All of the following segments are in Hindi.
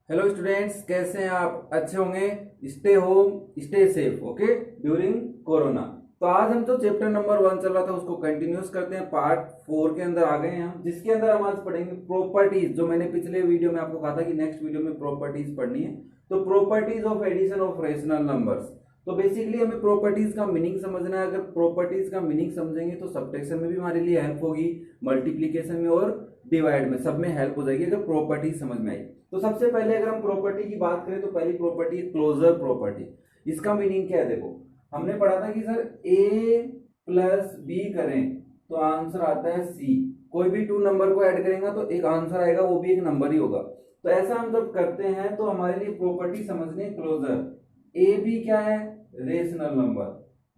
हेलो स्टूडेंट्स, कैसे हैं आप? अच्छे होंगे। Stay home, stay safe, okay, during corona. तो आज हम जो चैप्टर नंबर 1 चल रहा था उसको कंटिन्यूस करते हैं। पार्ट 4 के अंदर आ गए हैं हम, जिसके अंदर हम आज पढ़ेंगे प्रॉपर्टीज। जो मैंने पिछले वीडियो में आपको कहा था कि नेक्स्ट वीडियो में प्रॉपर्टीज पढ़नी है। तो properties of addition of rational numbers. तो बेसिकली हमें प्रॉपर्टीज का मीनिंग समझना है। अगर प्रॉपर्टीज का मीनिंग समझेंगे तो सब्ट्रैक्शन में भी हमारे लिए हेल्प होगी, मल्टीप्लीकेशन में और डिवाइड में, सब में हेल्प हो जाएगी अगर प्रॉपर्टीज समझ में आई। तो सबसे पहले अगर हम प्रॉपर्टी की बात करें तो पहली प्रॉपर्टी क्लोजर प्रॉपर्टी। इसका मीनिंग क्या है? देखो, हमने पढ़ा था कि सर ए प्लस बी करें तो आंसर आता है सी। कोई भी टू नंबर को ऐड करेंगे तो एक आंसर आएगा, वो भी एक नंबर ही होगा। तो ऐसा हम जब करते हैं तो हमारे लिए प्रॉपर्टी समझनी है क्लोजर। ए बी क्या है? Rational number.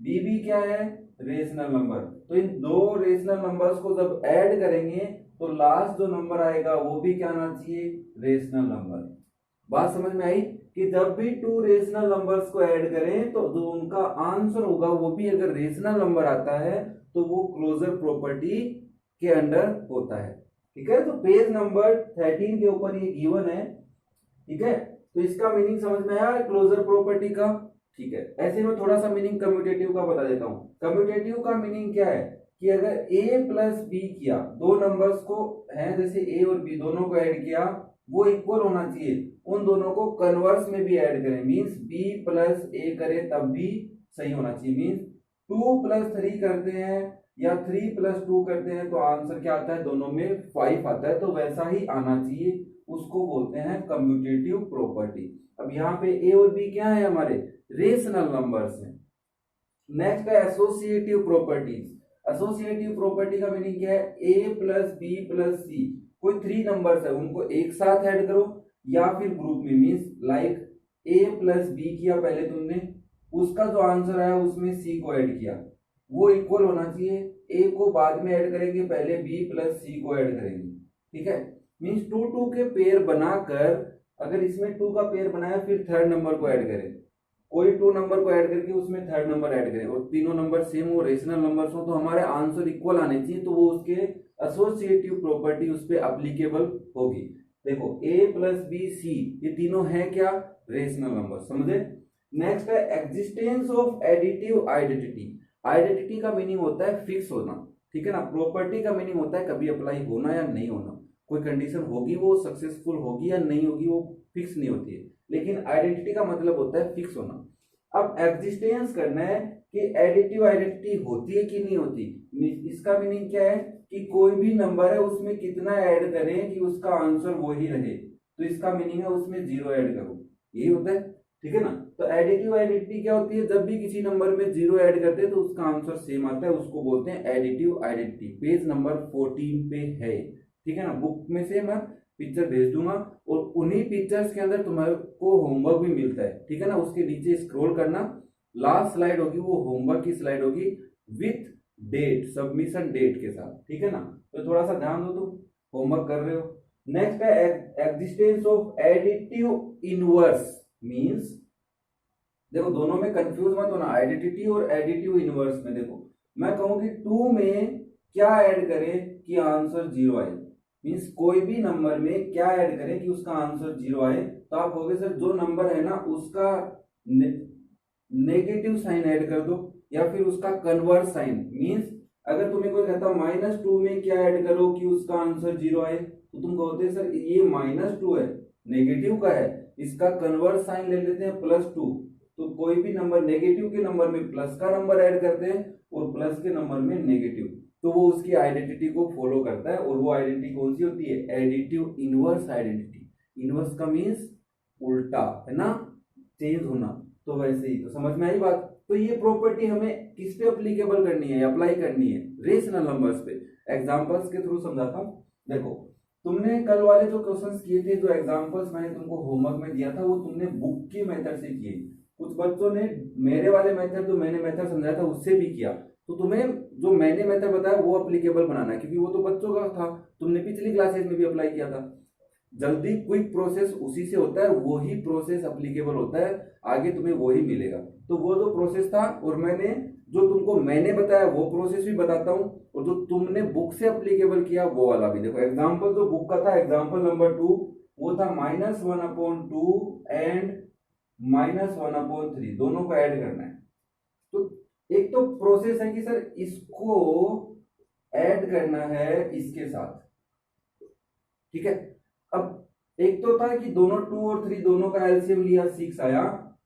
बी बी क्या है? Rational number. तो इन दो रेशनल नंबर्स को जब ऐड करेंगे तो लास्ट जो नंबर आएगा वो भी क्या आना चाहिए? Rational number. बात समझ में आई कि जब भी टू रेशनल नंबर्स को ऐड करें तो जो उनका आंसर होगा वो भी अगर रेशनल नंबर आता है तो वो क्लोजर प्रॉपर्टी के अंडर होता है। ठीक है, तो पेज नंबर 13 के ऊपर ये गिवन है। ठीक है, तो इसका मीनिंग समझ में आया क्लोजर प्रॉपर्टी का। ठीक है, ऐसे में थोड़ा सा मीनिंग कम्यूटेटिव का बता देता हूं। कम्यूटेटिव का मीनिंग क्या है कि अगर a प्लस बी किया, दो नंबर्स को है जैसे a और b दोनों को ऐड किया, वो इक्वल होना चाहिए। उन दोनों को कन्वर्स में भी ऐड करें, मींस b प्लस a करें तब भी सही होना चाहिए। मींस 2 प्लस 3 करते हैं या 3 प्लस 2 करते हैं तो आंसर क्या आता है? दोनों में 5 आता है। तो वैसा ही आना चाहिए, उसको बोलते हैं कम्यूटेटिव प्रॉपर्टी। अब यहाँ पे a और b क्या है? हमारे रेशनल नंबर्स हैं। नेक्स्ट है एसोसिएटिव प्रॉपर्टीज। एसोसिएटिव प्रॉपर्टी का मीनिंग क्या है? ए प्लस बी प्लस सी, कोई 3 नंबर्स है उनको एक साथ ऐड करो या फिर ग्रुप में। Means like A plus B किया पहले तुमने, उसका जो आंसर आया उसमें सी को ऐड किया, वो इक्वल होना चाहिए। ए को बाद में ऐड करेंगे, पहले बी प्लस सी को ऐड करेंगे। ठीक है, मींस 2 2 के पेयर बनाकर, अगर इसमें 2 का पेयर बनाया फिर थर्ड नंबर को ऐड करें, कोई 2 नंबर को ऐड करके उसमें थर्ड नंबर ऐड करें और तीनों नंबर सेम हो, रेशनल नंबर्स हो, तो हमारे आंसर इक्वल आने चाहिए। तो वो उसके एसोसिएटिव प्रॉपर्टी उस पर अप्लीकेबल होगी। देखो a प्लस बी सी, ये तीनों है क्या? Rational number. समझे? नेक्स्ट है existence of additive identity. Identity का मीनिंग होता है फिक्स होना। ठीक है ना। प्रॉपर्टी का मीनिंग होता है कभी अप्लाई होना या नहीं होना। कोई कंडीशन होगी वो सक्सेसफुल होगी या नहीं होगी, वो फिक्स नहीं होती है। लेकिन आइडेंटिटी का मतलब होता है फिक्स होना। अब एग्जिस्टेंस करना है कि एडिटिव आइडेंटिटी होती है कि नहीं होती। इसका मीनिंग क्या है कि कोई भी नंबर है उसमें कितना ऐड करें कि उसका आंसर वही रहे। तो इसका मीनिंग है उसमें 0 ऐड करो, यही होता है। ठीक है ना। तो एडिटिव आइडेंटिटी क्या होती है? जब भी किसी नंबर में 0 ऐड करते हैं तो उसका आंसर सेम आता है, उसको बोलते हैं एडिटिव आइडेंटिटी। पेज नंबर 14 पे है। ठीक है ना। बुक में से मैं पिक्चर भेज दूंगा और उन्हीं पिक्चर्स के अंदर तुम्हारे को होमवर्क भी मिलता है। ठीक है ना। उसके नीचे स्क्रॉल करना, लास्ट स्लाइड होगी वो होमवर्क की स्लाइड होगी विथ डेट, सबमिशन डेट के साथ। ठीक है ना। तो थोड़ा सा ध्यान दो, तुम होमवर्क कर रहे हो। नेक्स्ट है existence of additive inverse. Means देखो दोनों में कंफ्यूज मत होना, आइडेंटिटी और एडिटिव इनवर्स में। देखो मैं कहूं कि 2 में क्या ऐड करें कि आंसर 0 आए। मींस कोई भी नंबर में क्या ऐड करें कि उसका आंसर 0 आए। तो आप कहोगे सर जो नंबर है ना उसका नेगेटिव साइन ऐड कर दो या फिर उसका कन्वर्स साइन। मींस अगर तुम्हें कोई कहता -2 में क्या ऐड करो कि उसका आंसर 0 आए, तो तुम कहोगे सर ये -2 है, नेगेटिव का है, इसका कन्वर्स साइन ले लेते हैं +2। तो कोई भी नंबर, नेगेटिव के नंबर में प्लस का नंबर ऐड करते हैं और प्लस के नंबर में नेगेटिव, तो वो उसकी आइडेंटिटी को फॉलो करता है। और वो आइडेंटिटी कौन सी होती है? Additive inverse identity. इनवर्स का मीन्स उल्टा, है ना, चेंज होना। तो वैसे ही, तो समझ में आई बात। तो ये प्रॉपर्टी हमें किस पे अप्लीकेबल करनी है, अप्लाई करनी है? रेशनल नंबर्स पे। एग्जांपल्स के थ्रू समझाता हूँ। देखो तुमने कल वाले जो क्वेश्चंस किए थे, जो एग्जांपल्स मैंने तुमको होमवर्क में दिया था, वो तुमने बुक के मेथड से किए। कुछ बच्चों ने मेरे वाले मेथड, जो मैंने मेथड समझाया था उससे भी किया। तो तुम्हें जो मैंने मेथड बताया वो अप्लीकेबल बनाना है, क्योंकि वो तो बच्चों का था, तुमने पिछली क्लासेस में भी अप्लाई किया था। जल्दी क्विक प्रोसेस उसी से होता है, वही प्रोसेस अप्लीकेबल होता है, आगे तुम्हें वही मिलेगा। तो वो जो प्रोसेस था और मैंने बताया वो प्रोसेस भी बताता हूँ, और जो तुमने बुक से अप्लीकेबल किया वो वाला भी। देखो एग्जांपल जो बुक का था, एग्जांपल नंबर 2, वो था -1/2 एंड -1/3, दोनों को ऐड करना है। तो एक तो प्रोसेस है कि सर इसको ऐड करना है इसके साथ, ठीक है। अब एक तो था कि दोनों 2 और 3 दोनों का एलसीएम लिया, 6 आया,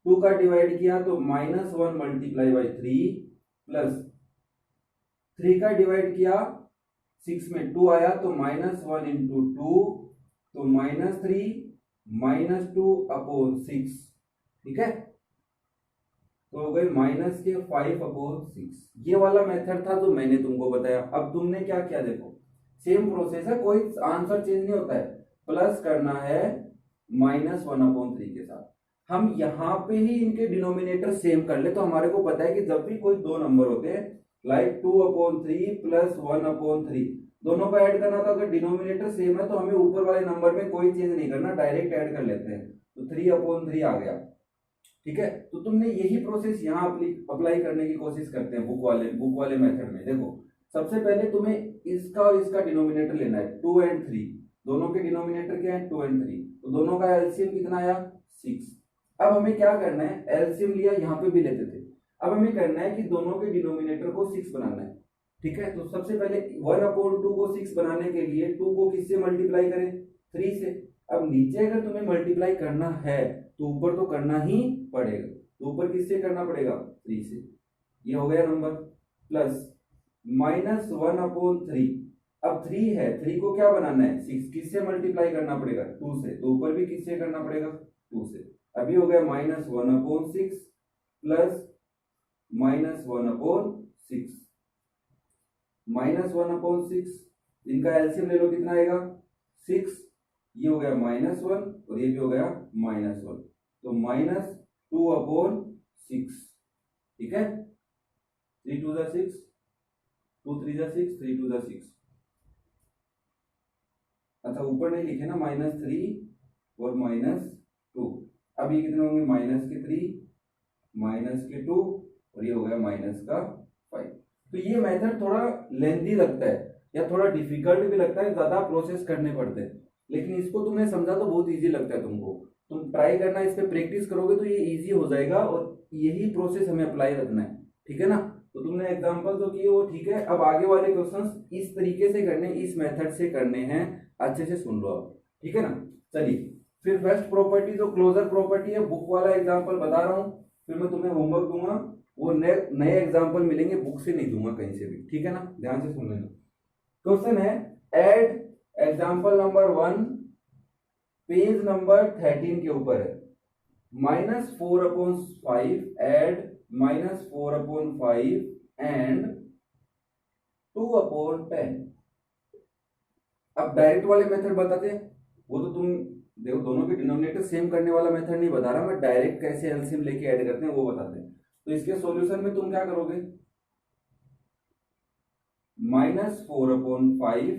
2 का डिवाइड किया तो -1 मल्टीप्लाई बाई 3 प्लस 3 का डिवाइड किया 6 में 2 आया तो -1 इंटू 2 तो -3 -2/6, ठीक है। तो हो गए -5/6। ये वाला मेथड था जो मैंने तुमको बताया। अब तुमने क्या किया देखो, सेम प्रोसेस है, कोई आंसर चेंज नहीं होता है, प्लस करना है -1/3 के साथ। हम यहाँ पे ही इनके डिनोमिनेटर सेम कर ले तो हमारे को पता है कि जब भी कोई दो नंबर होते हैं लाइक 2/3 प्लस 1/3 दोनों को ऐड करना था, अगर डिनोमिनेटर सेम है तो हमें ऊपर वाले नंबर में कोई चेंज नहीं करना, डायरेक्ट ऐड कर लेते हैं, तो 3/3 आ गया, ठीक है। तो तुमने यही प्रोसेस यहाँ अप्लाई करने की कोशिश करते हैं बुक वाले मेथड में। देखो सबसे पहले तुम्हें इसका और इसका डिनोमिनेटर लेना है, 2 एंड 3, दोनों के डिनोमिनेटर क्या है 2 एंड 3, तो दोनों का एलसीएम कितना आया 6। अब हमें क्या करना है, एलसीएम लिया, यहाँ पे भी लेते थे, अब हमें करना है कि दोनों के डिनोमिनेटर को 6 बनाना है, ठीक है। तो सबसे पहले 1/2 को 6 बनाने के लिए 2 को किससे मल्टीप्लाई करें 3 से। अब नीचे अगर तुम्हें मल्टीप्लाई करना है तो ऊपर तो करना ही पड़ेगा, तो ऊपर किससे करना पड़ेगा 3 से, ये हो गया नंबर, प्लस -1/3। अब 3 है, 3 को क्या बनाना है 6, किससे मल्टीप्लाई करना पड़ेगा 2 से, तो ऊपर भी किससे करना पड़ेगा 2 से। अभी हो गया -1/6 प्लस -1/6, -1/6, इनका एलसीएम ले लो, कितना आएगा 6, ये हो गया -1 और ये भी हो गया -1, तो -2/6, ठीक है। 3 2 6, 2 3 6, 3 2 6। अच्छा ऊपर नहीं लिखे ना, -3 और -2, अब ये कितने होंगे -3 -2 और ये हो गया -5। तो ये मेथड थोड़ा लेंथी लगता है या थोड़ा डिफिकल्ट भी लगता है, ज्यादा प्रोसेस करने पड़ते हैं, लेकिन इसको तुमने समझा तो बहुत इजी लगता है तुमको। तुम ट्राई करना, इस पे प्रैक्टिस करोगे तो ये इजी हो जाएगा, और यही प्रोसेस हमें अप्लाई रखना है, ठीक है ना। तो तुमने एग्जांपल जो किए वो ठीक है, अब आगे वाले क्वेश्चंस इस तरीके से करने, इस मेथड से करने हैं, अच्छे से सुन लो आप, ठीक है ना। चलिए फिर फर्स्ट प्रॉपर्टी जो क्लोजर प्रॉपर्टी है, बुक वाला एग्जांपल बता रहा हूँ, फिर मैं तुम्हें होमवर्क दूंगा, वो नए एग्जांपल मिलेंगे, बुक से नहीं दूंगा कहीं से भी, ठीक है ना, ध्यान से सुन लेना। क्वेश्चन है add example number 1, page number 13 के ऊपर है, -4/5 एड -4/5 एंड 2/10। अब डायरेक्ट वाले मेथड बताते हैं, वो तो तुम देखो दोनों के डिनोमिनेटर सेम करने वाला मेथड नहीं बता रहा मैं, डायरेक्ट कैसे एलसीएम लेके ऐड करते हैं वो बताते हैं। तो इसके सॉल्यूशन में तुम क्या करोगे, -4/5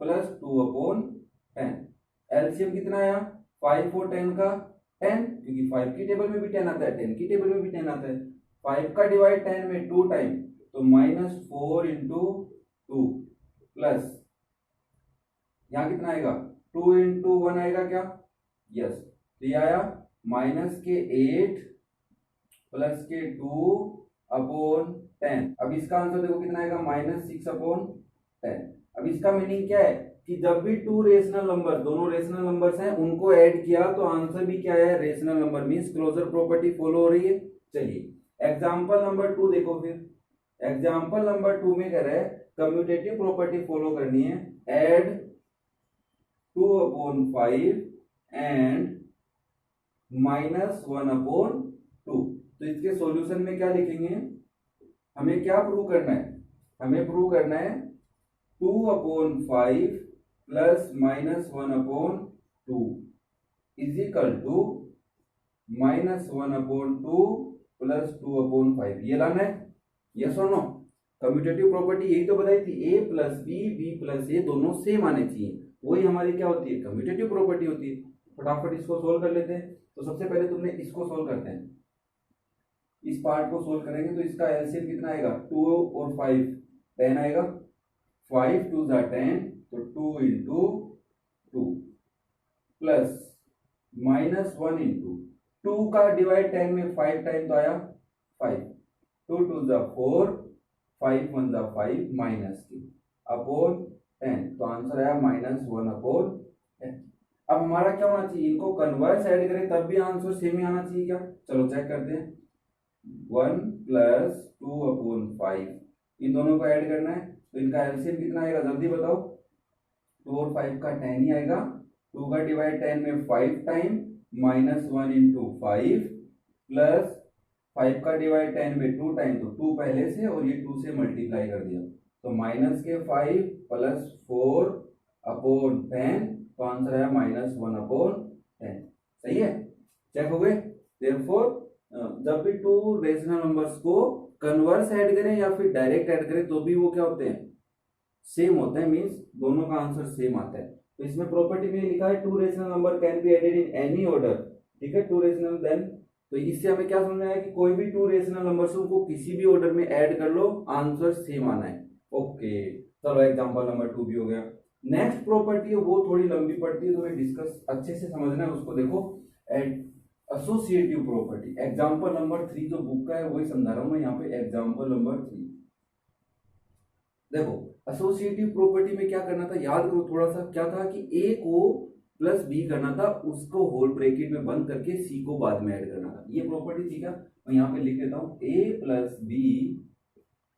प्लस 2/10, एलसीएम कितना आया 5 और 10 का 10, क्योंकि 5 की टेबल में भी 10 आता है, 10 की टेबल में भी 10 आता है, 5 का डिवाइड 10 में 2 टाइम, तो -4 इंटू 2 प्लस यहाँ कितना आएगा 2 इंटू 1 आएगा क्या, यस, तो ये आया -8 प्लस के 2/10। अब इसका आंसर देखो कितना आएगा -6/10। अब इसका मीनिंग क्या है कि जब भी टू रेशनल नंबर, दोनों रेशनल नंबर्स हैं, उनको ऐड किया तो आंसर भी क्या है rational number, means closure property follow हो रही है। चलिए एग्जांपल नंबर 2 देखो, फिर एग्जांपल नंबर 2 में कह रहा है कम्यूटेटिव प्रॉपर्टी फॉलो करनी है, ऐड 2/5 एंड -1/2। तो इसके सॉल्यूशन में क्या लिखेंगे, हमें क्या प्रूव करना है, हमें प्रूव करना है 2/5 plus -1/2 is equal to -1/2 plus 2/5, ये लाना है, यस और नो। कम्यूटेटिव प्रॉपर्टी यही तो बताई थी, a प्लस बी प्लस ए दोनों सेम आने चाहिए, वही हमारी क्या होती है कम्यूटेटिव प्रॉपर्टी होती है। फटाफट इसको सोल्व कर लेते हैं। तो सबसे पहले तुमने इसको सोल्व करते हैं, इस पार्ट को सोल्व करेंगे तो इसका एलसीएम कितना आएगा 2 और 5 10 आएगा, 5 2 10, तो 2 इंटू 2 प्लस -1 इंटू 2 का डिवाइड 10 में 5 टाइम तो आया 5, 2 2 जा 4, 5 1 जा 5 -2 अपॉन 10, तो आंसर आया -1 अपॉन 10। अब हमारा क्या होना चाहिए, इनको कन्वर्स ऐड करें तब भी आंसर सेम ही आना चाहिए क्या? चलो चेक करते हैं। 1 प्लस 2 अपॉन 5, इन दोनों को ऐड करना है तो इनका एलसीएम कितना आएगा जल्दी बताओ। 2 और 5 का 10 ही आएगा। 2 का डिवाइड 10 में 5 टाइम, -1 इंटू 5 प्लस 5 का डिवाइड 10 में 2 टाइम, तो 2 पहले से और ये 2 से मल्टीप्लाई कर दिया, तो -5 प्लस 4 अपॉन 10, तो आंसर है -1 अपॉन 10। सही है, चेक हो गए। देयरफॉर जब भी टू रेशनल नंबर्स को कन्वर्स ऐड करें या फिर डायरेक्ट ऐड करें तो भी वो क्या होते हैं, सेम होते हैं, मींस दोनों का आंसर सेम आता है। तो इसमें प्रॉपर्टी में लिखा है two rational number can be added in any order, ठीक है, टू रेशनल देन, तो इससे हमें क्या समझ आया कि कोई भी टू रेशनल नंबर्स को किसी भी ऑर्डर में ऐड कर लो, आंसर सेम आना है। ओके, चलो एग्जांपल नंबर 2 भी हो गया। नेक्स्ट प्रॉपर्टी है वो थोड़ी लंबी पड़ती है, तो हमें डिस्कस अच्छे से समझना है उसको। देखो एसोसिएटिव प्रॉपर्टी, एग्जांपल नंबर 3 जो बुक का है वही समझा रहा हूं मैं यहाँ पे। एग्जांपल नंबर 3 देखो, एसोसिएटिव प्रॉपर्टी में क्या करना था, याद करो थोड़ा सा, क्या था कि ए को प्लस बी करना था, उसको होल ब्रैकेट में बंद करके सी को बाद में ऐड करना था, ये प्रॉपर्टी थी क्या? मैं यहाँ पे लिख देता हूँ, ए प्लस बी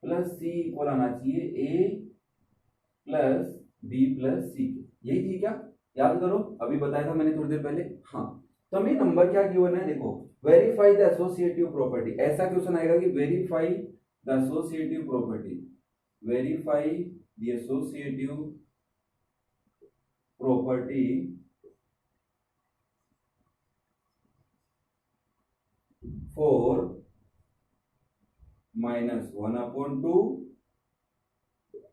प्लस सी इक्वल आना चाहिए ए प्लस बी प्लस सी, यही थी क्या? याद करो, अभी बताया था मैंने थोड़ी देर पहले। हाँ, तो हमें नंबर क्या गिवन है, देखो वेरीफाई द एसोसिएटिव प्रॉपर्टी, ऐसा क्वेश्चन आएगा कि verify the associative property, verify the associative property for -1 upon 2,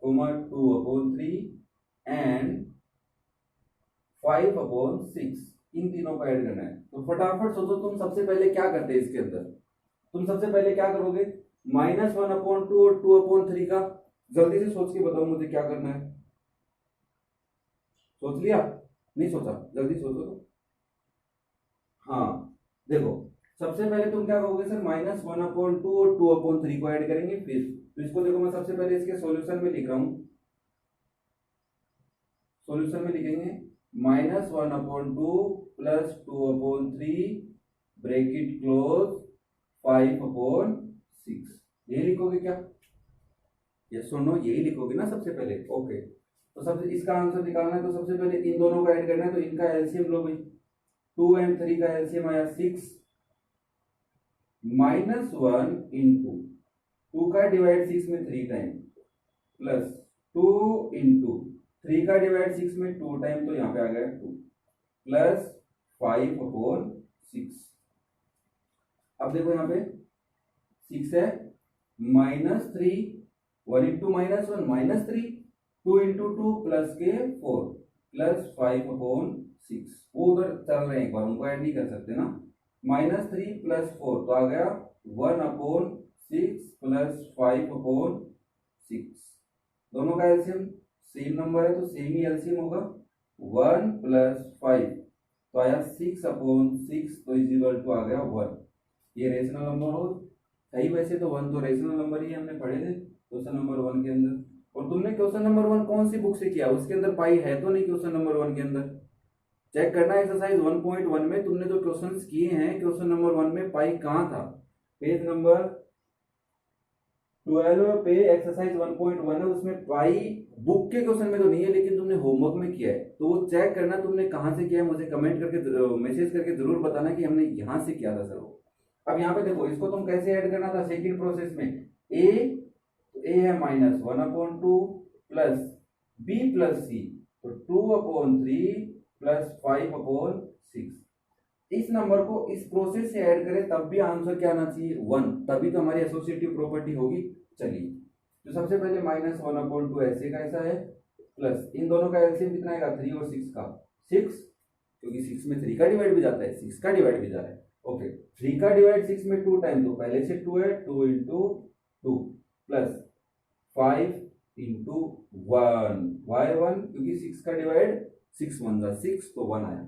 2 upon 3 and 5 upon 6, इन तीनों को ऐड करना है। तो फटाफट सोचो, तुम सबसे पहले क्या करते हैं इसके अंदर, तुम सबसे पहले क्या करोगे, -1 अपॉन 2 और 2 अपॉन 3 का जल्दी से सोच के बताओ मुझे क्या करना है। सोच लिया? नहीं सोचा? जल्दी सोचो तो। हाँ देखो, सबसे पहले तुम क्या कहोगे सर, -1 अपॉन 2 और 2 अपॉन 3 को ऐड करेंगे फिर। तो इसको देखो, मैं सबसे पहले इसके सॉल्यूशन में लिख रहा हूं, सॉल्यूशन में लिखेंगे -1 upon 2 plus 2 upon 3 bracket close 5 upon 6, ये लिखोगे क्या? ये सुनो, यही लिखोगे ना सबसे पहले। ओके, तो सबसे इसका आंसर निकालना है, तो सबसे पहले इन दोनों को ऐड करना है, तो इनका एलसीएम लो भाई। 2 एंड 3 का एलसीएम आया 6, -1 इंटू 2 का डिवाइड 6 में 3 टाइम प्लस 2 इंटू 3 का डिवाइड 6 में 2 टाइम, तो यहाँ पे आ गया 2 प्लस 5 अपॉन 6। अब देखो यहाँ पे 6 है, -3, 1 इंटू -1 -3, 2 इंटू 2 प्लस के 4 प्लस 5 अपॉन 6, वो उधर चल रहे हैं एक बार, उनको ऐड नहीं कर सकते ना। -3 प्लस 4 तो आ गया 1 अपॉन 6 प्लस 5 अपॉन 6, दोनों का एलसीएम सेम नंबर है तो सेम ही एलसीएम होगा। 1 प्लस 5 तो आया 6 अपॉन 6, तो इज इक्वल टू आ गया 1। ये रेशनल नंबर हो सही, वैसे तो 1 तो रेशनल नंबर ही हमने पढ़े थे क्वेश्चन नंबर 1 के अंदर। और तुमने क्वेश्चन नंबर 1 कौन सी बुक से किया, उसके अंदर पाई है तो नहीं क्वेश्चन नंबर 1 के अंदर? चेक करना एक्सरसाइज 1.1 में तुमने जो क्वेश्चंस किए हैं क्वेश्चन नंबर 1 में पाई कहाँ था, पेज नंबर 12 पे एक्सरसाइज 1.1 है, उसमें पाई बुक के क्वेश्चन में तो नहीं है, लेकिन तुमने होमवर्क में किया है, तो वो चेक करना तुमने कहाँ से किया है, मुझे कमेंट करके मैसेज करके जरूर बताना कि हमने यहाँ से किया था सर वो। अब यहाँ पे देखो, इसको तुम कैसे ऐड करना था सेकंड प्रोसेस में, ए है -1 अपॉन 2 प्लस बी प्लस सी, तो 2 अपॉन 3 प्लस 5 अपॉन 6। इस नंबर को इस प्रोसेस से ऐड करें तब भी आंसर क्या आना चाहिए, 1, तभी तो हमारी एसोसिएटिव प्रॉपर्टी होगी। चलिए, तो सबसे पहले -1 अपॉन 2 ऐसे का ऐसा है, प्लस इन दोनों का एलसीएम कितना आएगा, 3 और 6 का 6, क्योंकि 6 में 3 का डिवाइड भी जाता है, 6 का डिवाइड भी जा रहा है। ओके, 3 का डिवाइड 6 में 2 टाइम, तो पहले से 2 है, 2 इंटू 2 प्लस 5 इंटू 1, वाई 1, क्योंकि 6 का डिवाइड 6 1 जा 6, तो 1 आया।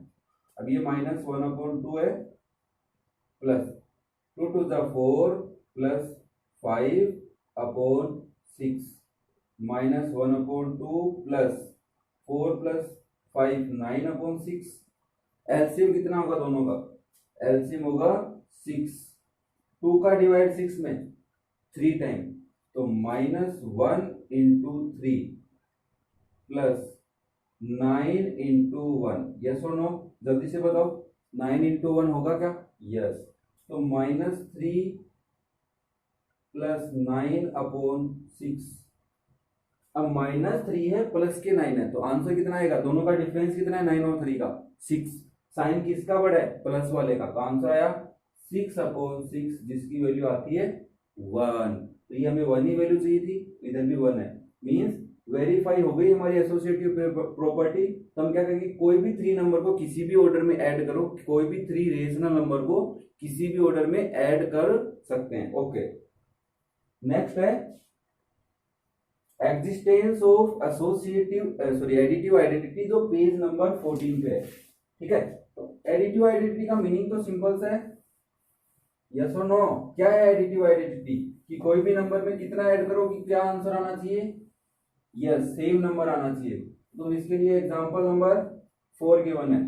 अब ये -1/2 है plus 2 to the 4 plus 5/6 -1/2 plus 4 plus 5 9/6। LCM कितना होगा दोनों का? एलसीएम होगा 6। 2 का डिवाइड 6 में 3 टाइम, तो -1 into 3 प्लस 9 into 1। यस और नो? जल्दी से बताओ, 9 into 1 होगा क्या? यस। तो -3 प्लस 9/6। अब -3 है प्लस के 9 है, तो आंसर कितना आएगा? दोनों का डिफरेंस कितना है? 9 और 3 का 6। साइन किसका बड़ा है? प्लस वाले का। तो आंसर आया 6/6, जिसकी वैल्यू आती है 1। तो ये हमें 1 ही वैल्यू चाहिए थी, इधर भी 1 है, मींस वेरीफाई हो गई हमारी एसोसिएटिव प्रॉपर्टी। तो हम क्या करेंगे, कोई भी 3 नंबर को किसी भी ऑर्डर में ऐड करो, कोई भी 3 रेशनल नंबर को किसी भी ऑर्डर में ऐड कर सकते हैं। ओके, नेक्स्ट है एग्जिस्टेंस ऑफ एडिटिव आइडेंटिटी, जो पेज नंबर 14 पे है। ठीक है, तो एडिटिव आइडेंटिटी का मीनिंग तो सिंपल सा है, यस और नो? क्या है एडिटिव आइडेंटिटी? कि कोई भी नंबर में कितना ऐड करो कि क्या आंसर आना चाहिए? यस, सेम नंबर आना चाहिए। तो इसके लिए एग्जांपल नंबर 4 गिवन है।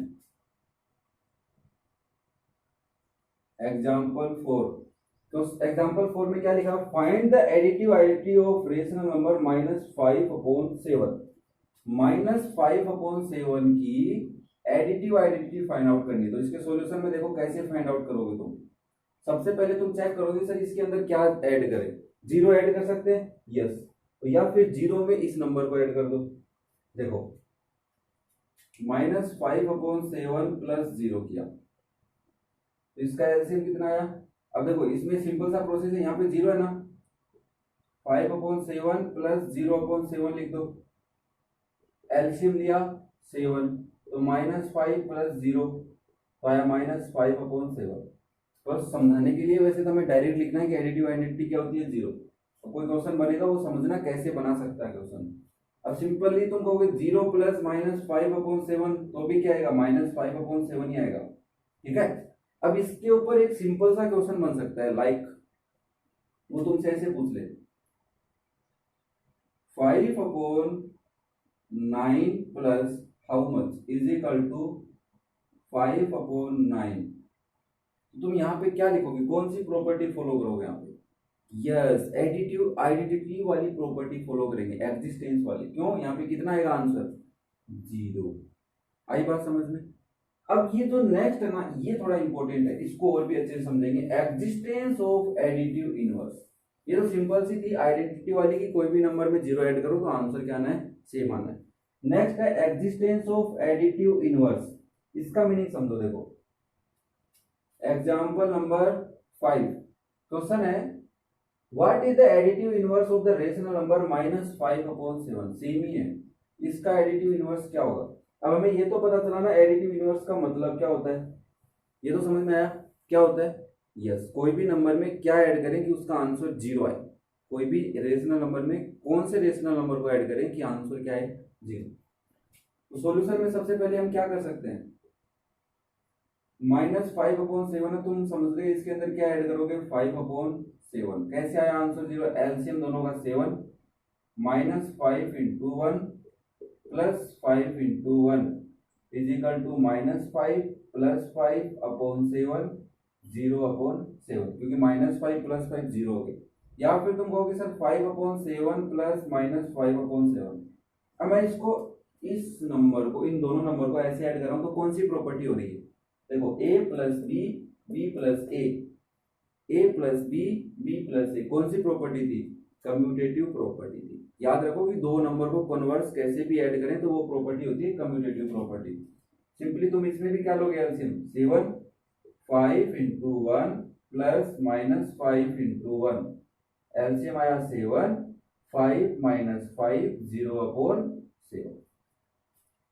एग्जांपल 4, तो एग्जांपल 4 में क्या लिखा? Find the additive identity of rational number -5/7। -5/7 की एडिटिव आइडेंटिटी फाइंड आउट करनी है। तो इसके सॉल्यूशन में देखो कैसे फाइंड आउट करोगे तुम। सबसे पहले तुम चेक करोगे सर इसके अंदर क्या ऐड करें। 0 ऐड कर सकते हैं, यस, तो या फिर 0 में इस नंबर को ऐड कर दो। देखो -5/7 प्लस 0 किया, तो इसका एलसीएम कितना आया? अब देखो इसमें सिंपल सा प्रोसेस है, यहाँ पे 0 है ना, 5/7 प्लस 0/7 लिख दो। एलसीएम लिया 7, तो -5 प्लस 0 तो आया -5/7। बस समझाने के लिए, वैसे तो हमें डायरेक्ट लिखना है कि एडिटिव आइडेंटिटी क्या होती है, 0। तो कोई क्वेश्चन बनेगा वो समझना कैसे बना सकता है क्वेश्चन। अब सिंपली तुम कहोगे 0 प्लस -5/7, तो भी क्या आएगा? -5/7 ही आएगा। ठीक है, अब इसके ऊपर एक सिंपल सा क्वेश्चन बन सकता है, लाइक वो तुमसे ऐसे पूछ ले, 5/9 plus how much is equal to 5/9। तुम यहाँ पे क्या लिखोगे? कौन सी प्रॉपर्टी फॉलो करोगे यहाँ पे? यस, एडिटिव आइडेंटिटी वाली प्रॉपर्टी फॉलो करेंगे, एग्जिस्टेंस वाली। क्यों? यहाँ पे कितना आएगा आंसर? 0। आई बात समझ में? अब ये जो नेक्स्ट है ना, ये थोड़ा इंपॉर्टेंट है, इसको और भी अच्छे से समझेंगे। एग्जिस्टेंस ऑफ एडिटिव इनवर्स, ये तो सिंपल सी थी आइडेंटिटी वाली की, कोई भी नंबर में 0 ऐड करो तो आंसर क्या आना है? सेम आना है। नेक्स्ट है एग्जिस्टेंस ऑफ एडिटिव इनवर्स। इसका मीनिंग समझो, देखो एग्जाम्पल नंबर 5 क्वेश्चन है, what is the additive inverse of the rational number -5/7। Same ही है, इसका एडिटिव इनवर्स क्या होगा? अब हमें ये तो पता चला ना एडिटिव इनवर्स का मतलब क्या होता है, ये तो समझ में आया क्या होता है। यस, कोई भी नंबर में क्या ऐड करें कि उसका आंसर 0 आए। कोई भी रेशनल नंबर में कौन से रेशनल नंबर को ऐड करें कि आंसर क्या है? 0। तो सॉल्यूशन में सबसे पहले हम क्या कर सकते हैं, -5/7 है, तुम समझ गए, इसके अंदर क्या ऐड करोगे? 5/7। कैसे आया आंसर 0? एलसीएम दोनों का 7, -5 into 1 plus 5 into 1 is equal to -5 plus 5/7 0/7, क्योंकि -5 प्लस 5 0 हो गए। या फिर तुम कहोगे सर 5/7 प्लस -5/7। अब मैं इसको, इस नंबर को, इन दोनों नंबर को ऐसे ऐड कर रहा हूं, तो कौन सी प्रॉपर्टी हो रही है? देखो a plus B, B plus A plus B plus A, कौन सी प्रॉपर्टी थी? कम्यूटेटिव प्रॉपर्टी थी। याद रखो कि दो नंबर को कन्वर्स कैसे भी ऐड करें तो वो प्रॉपर्टी होती है कम्यूटेटिव प्रॉपर्टी। सिंपली तुम इसमें भी क्या लोगे LCM? 7 5 into 1 plus -5 into 1, LCM आया 7, 5 minus 5 0/7।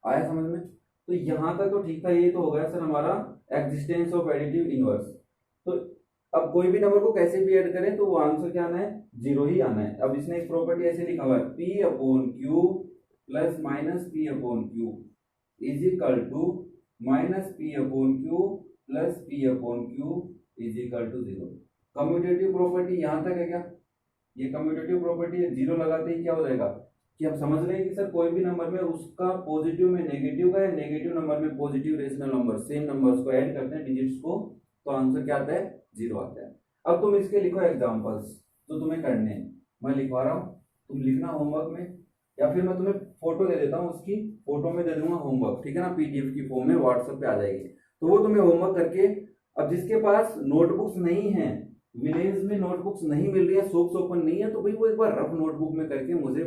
आया समझ में? तो यहां तक तो ठीक था, ये तो हो गया सर हमारा एग्जिस्टेंस ऑफ एडिटिव इनवर्स। तो अब कोई भी नंबर को कैसे भी ऐड करें तो वो आंसर क्या आना है? 0 ही आना है। अब इसने एक प्रॉपर्टी ऐसे लिखा हुआ है, P/Q plus -P/Q is equal to minus P upon Q plus P upon Q is equal to 0। Commutative property यहाँ तक है क्या? ये कम्यूटेटिव प्रॉपर्टी है, 0 लगाते ही क्या हो जाएगा कि हम समझ रहे हैं कि सर कोई भी नंबर में उसका पॉजिटिव में नेगेटिव का है, नेगेटिव नंबर में positive rational number, same numbers को ऐड करते हैं डिजिट्स को, तो आंसर क्या आता है? 0 आता है। अब तुम इसके लिखो एग्जांपल्स जो तुम्हें करने हैं, मैं लिखवा रहा हूँ, तुम लिखना होमवर्क में, या फिर मैं तुम्हें फोटो दे देता हूँ, उसकी फोटो में दे दूंगा होमवर्क, ठीक है ना, पीडीएफ की फॉर्म में व्हाट्सएप पे आ जाएगी, तो वो तुम्हें होमवर्क करके, अब जिसके पास नोटबुक्स नहीं है, विलेज में नोटबुक्स नहीं मिल रही है, शॉप्स ओपन नहीं है, तो भाई वो एक बार रफ नोटबुक में करके मुझे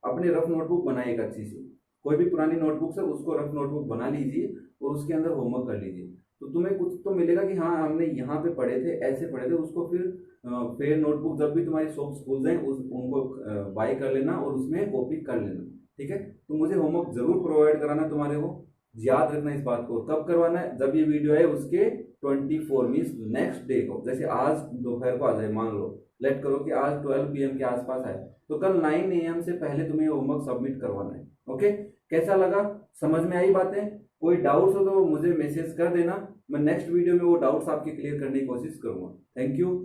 अपने रफ नोटबुक बनाए एक अच्छी सी, कोई भी पुरानी नोटबुक है उसको रफ नोटबुक बना लीजिए और उसके अंदर होमवर्क कर लीजिए, तो तुम्हें कुछ तो मिलेगा कि हाँ हमने यहाँ पे पढ़े थे, ऐसे पढ़े थे, उसको फिर नोटबुक जब भी तुम्हारी शॉप्स खुल जाए उनको बाय कर लेना और उसमें कॉपी कर लेना, ठीक है। तो मुझे होमवर्क जरूर प्रोवाइड कराना तुम्हारे को, याद रखना इस बात को। कब करवाना है? जब ये वीडियो है उसके 24 मीन्स नेक्स्ट डे को, जैसे आज दोपहर को आ जाए, मान लो लेट करो कि आज 12 PM के आसपास आए, तो कल 9 AM से पहले तुम्हें होमवर्क सबमिट करवाना है। ओके, कैसा लगा? समझ में आई बातें? कोई डाउट्स हो तो मुझे मैसेज कर देना, मैं नेक्स्ट वीडियो में वो डाउट्स आपके क्लियर करने की कोशिश करूंगा। Thank you.